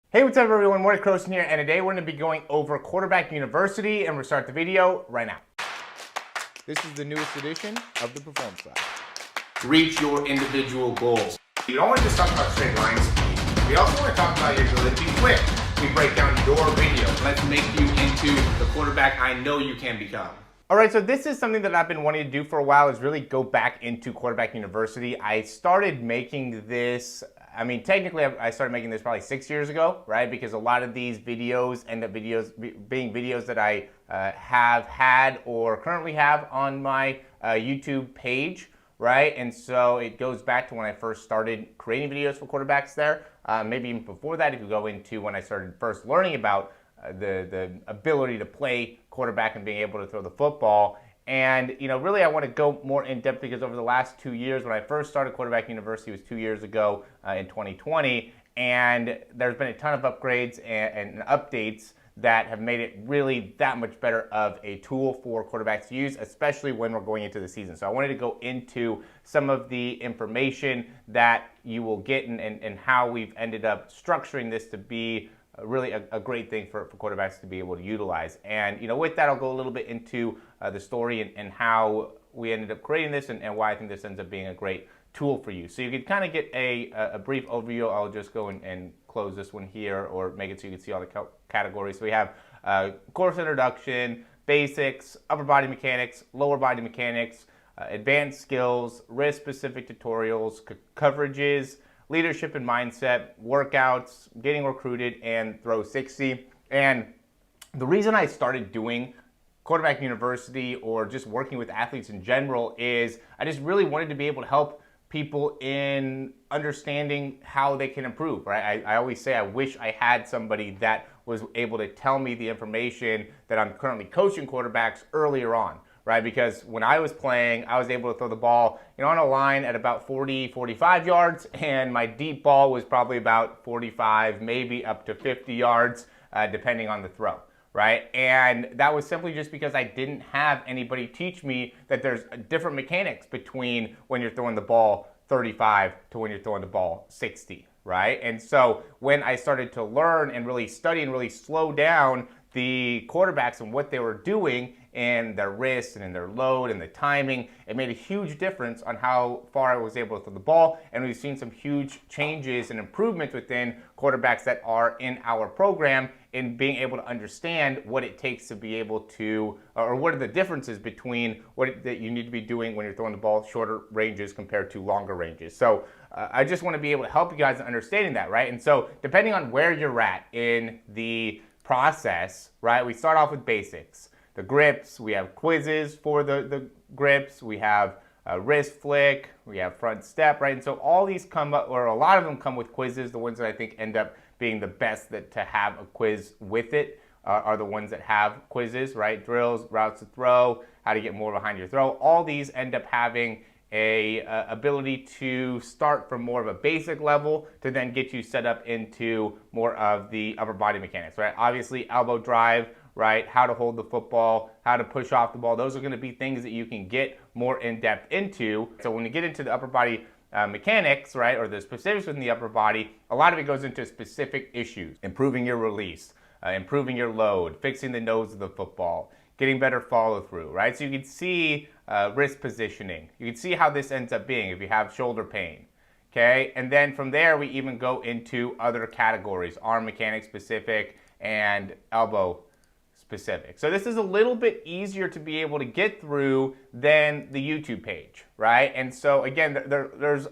Hey, what's up everyone, Morey Croson here, and today we're going to be going over Quarterback University, and we're start the video right now. This is the newest edition of the Performance Lab. Reach your individual goals. We don't want to just talk about straight line speed. We also want to talk about your ability to be quick. We break down your videos. Let's make you into the quarterback I know you can become. All right, so this is something that I've been wanting to do for a while, is really go back into Quarterback University. I started making this, technically I started making this probably 6 years ago, right? Because a lot of these videos end up being videos that I have had or currently have on my YouTube page, right? And so it goes back to when I first started creating videos for quarterbacks there. Maybe even before that, if you go into when I started first learning about the ability to play quarterback and being able to throw the football. And, really I want to go more in depth because over the last 2 years, when I first started Quarterback University was 2 years ago in 2020, and there's been a ton of upgrades and updates that have made it really that much better of a tool for quarterbacks to use, especially when we're going into the season. So I wanted to go into some of the information that you will get and how we've ended up structuring this to be really a great thing for quarterbacks to be able to utilize. And with that, I'll go a little bit into the story and how we ended up creating this and why I think this ends up being a great tool for you. So you can kind of get a brief overview. I'll just go and close this one here or make it so you can see all the categories. So we have course introduction, basics, upper body mechanics, lower body mechanics, advanced skills, risk-specific tutorials, coverages, leadership and mindset, workouts, getting recruited, and throw 60. And the reason I started doing Quarterback University or just working with athletes in general is I just really wanted to be able to help people in understanding how they can improve, right? I always say I wish I had somebody that was able to tell me the information that I'm currently coaching quarterbacks earlier on, right? Because when I was playing, I was able to throw the ball, on a line at about 40, 45 yards, and my deep ball was probably about 45, maybe up to 50 yards, depending on the throw, right? And that was simply just because I didn't have anybody teach me that there's different mechanics between when you're throwing the ball 35 to when you're throwing the ball 60, right? And so when I started to learn and really study and really slow down the quarterbacks and what they were doing and their wrist and in their load and the timing, it made a huge difference on how far I was able to throw the ball. And we've seen some huge changes and improvements within quarterbacks that are in our program in being able to understand what it takes to be able to, or what are the differences between what that you need to be doing when you're throwing the ball shorter ranges compared to longer ranges. So I just want to be able to help you guys in understanding that, right? And so depending on where you're at in the process, right, we start off with basics. The grips, we have quizzes for the grips, we have wrist flick, we have front step, right? And so all these come up, or a lot of them come with quizzes. The ones that I think end up being the best to have a quiz with it are the ones that have quizzes, right? Drills, routes to throw, how to get more behind your throw. All these end up having a ability to start from more of a basic level to then get you set up into more of the upper body mechanics, right? Obviously, elbow drive, right? How to hold the football, how to push off the ball. Those are going to be things that you can get more in depth into. So when you get into the upper body mechanics, right, or the specifics within the upper body, a lot of it goes into specific issues: improving your release, improving your load, fixing the nose of the football, getting better follow through, right? So you can see wrist positioning. You can see how this ends up being if you have shoulder pain. Okay, and then from there we even go into other categories: arm mechanics specific and elbow specific. So this is a little bit easier to be able to get through than the YouTube page, right? And so again, there's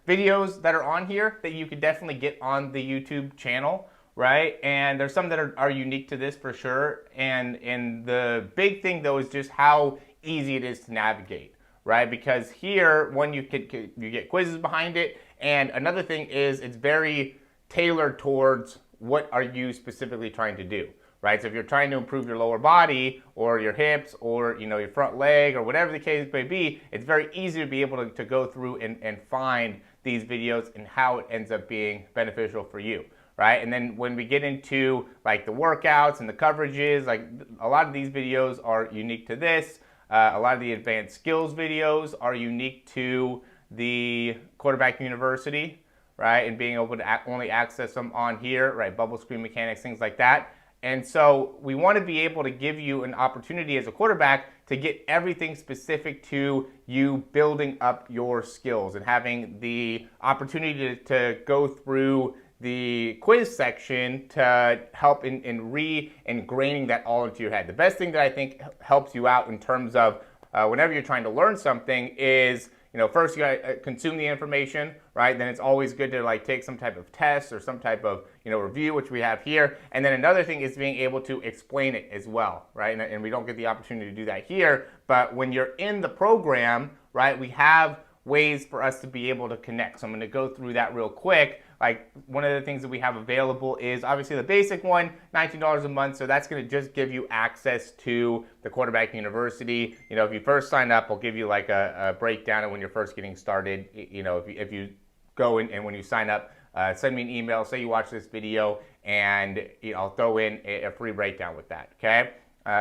videos that are on here that you could definitely get on the YouTube channel, right? And there's some that are unique to this for sure. And the big thing though is just how easy it is to navigate, right? Because here, one, you get quizzes behind it, and another thing is it's very tailored towards what are you specifically trying to do. Right? So if you're trying to improve your lower body or your hips or your front leg or whatever the case may be, it's very easy to be able to go through and find these videos and how it ends up being beneficial for you, right? And then when we get into like the workouts and the coverages, like a lot of these videos are unique to this. A lot of the advanced skills videos are unique to the Quarterback University, right, and being able to only access them on here, right, bubble screen mechanics, things like that. And so we want to be able to give you an opportunity as a quarterback to get everything specific to you building up your skills and having the opportunity to go through the quiz section to help in re-ingraining that all into your head. The best thing that I think helps you out in terms of whenever you're trying to learn something is, first you gotta consume the information, right? Then it's always good to like take some type of test or some type of, review, which we have here. And then another thing is being able to explain it as well, right? And we don't get the opportunity to do that here, but when you're in the program, right, we have ways for us to be able to connect. So I'm gonna go through that real quick. Like one of the things that we have available is obviously the basic one, $19 a month. So that's going to just give you access to the Quarterback University. If you first sign up, I'll give you like a breakdown of when you're first getting started. If you go in and when you sign up, send me an email, say you watch this video, and I'll throw in a free breakdown with that. Okay.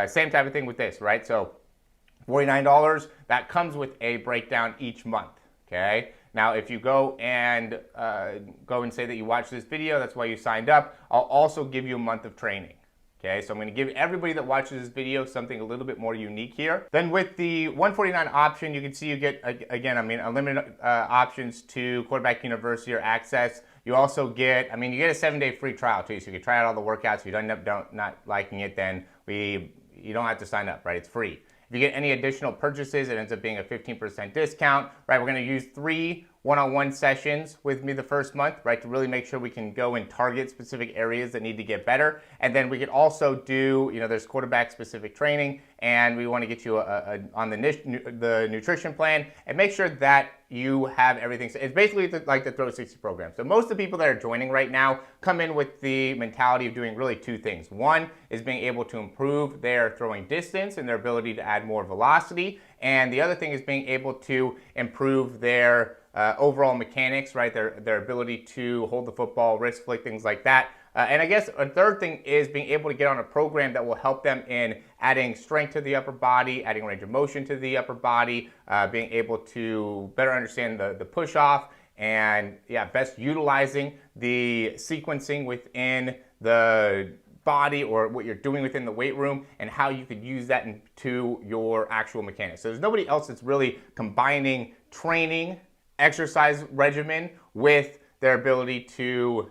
Same type of thing with this, right? So $49, that comes with a breakdown each month. Okay. Now, if you go and say that you watched this video, that's why you signed up, I'll also give you a month of training. Okay, so I'm going to give everybody that watches this video something a little bit more unique here. Then with the $149 option, you can see you get, again, unlimited options to Quarterback University or access. You also get, you get a 7-day free trial too, so you can try out all the workouts. If you end up not liking it, then you don't have to sign up, right? It's free. If you get any additional purchases, it ends up being a 15% discount, right? We're going to use 3 one-on-one sessions with me the first month, right, to really make sure we can go and target specific areas that need to get better. And then we can also do, there's quarterback-specific training, and we want to get you on the nutrition plan and make sure that you have everything. So it's basically like the Throw 60 program. So most of the people that are joining right now come in with the mentality of doing really 2 things. One is being able to improve their throwing distance and their ability to add more velocity. And the other thing is being able to improve their overall mechanics, right? Their ability to hold the football, wrist flick, things like that. And I guess a third thing is being able to get on a program that will help them in adding strength to the upper body, adding range of motion to the upper body, being able to better understand the push off, and best utilizing the sequencing within the body or what you're doing within the weight room and how you could use that into your actual mechanics. So there's nobody else that's really combining training, exercise regimen with their ability to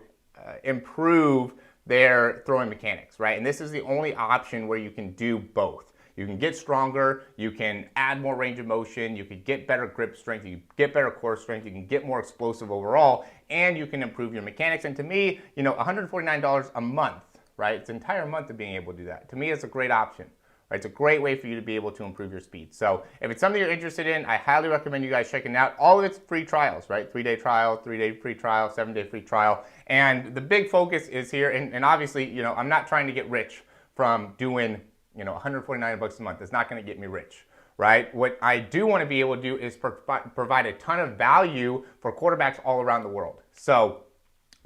improve their throwing mechanics, right? And this is the only option where you can do both. You can get stronger, you can add more range of motion, you can get better grip strength, you can get better core strength, you can get more explosive overall, and you can improve your mechanics. And to me, $149 a month, right? It's an entire month of being able to do that. To me, it's a great option. Right? It's a great way for you to be able to improve your speed. So if it's something you're interested in, I highly recommend you guys checking it out. All of it's free trials, right? 3-day trial, 3-day free trial, 7-day free trial. And the big focus is here, and obviously, I'm not trying to get rich from doing, $149 a month. It's not going to get me rich, right? What I do want to be able to do is provide a ton of value for quarterbacks all around the world. So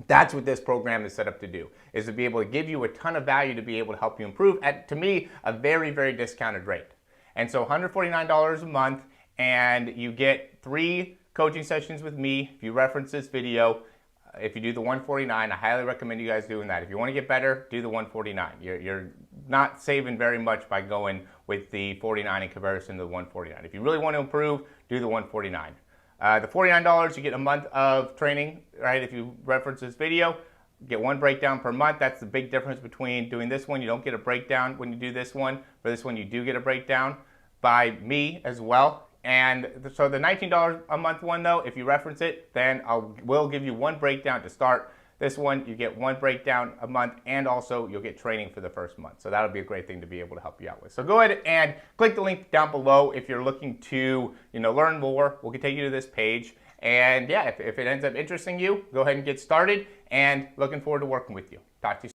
that's what this program is set up to do, is to be able to give you a ton of value to be able to help you improve at, to me, a very, very discounted rate. And so $149 a month, and you get 3 coaching sessions with me if you reference this video. If you do the $149, I highly recommend you guys doing that. If you want to get better, do the $149. You're not saving very much by going with the $49 in comparison to the $149. If you really want to improve, do the $149. The $49, you get a month of training, right? If you reference this video, you get 1 breakdown per month. That's the big difference between doing this one. You don't get a breakdown when you do this one. For this one, you do get a breakdown by me as well. And so the $19 a month one, though, if you reference it, then we'll give you 1 breakdown to start. This one, you get 1 breakdown a month, and also you'll get training for the first month. So that'll be a great thing to be able to help you out with. So go ahead and click the link down below if you're looking to, learn more. We'll take you to this page. And if it ends up interesting you, go ahead and get started, and looking forward to working with you. Talk to you soon.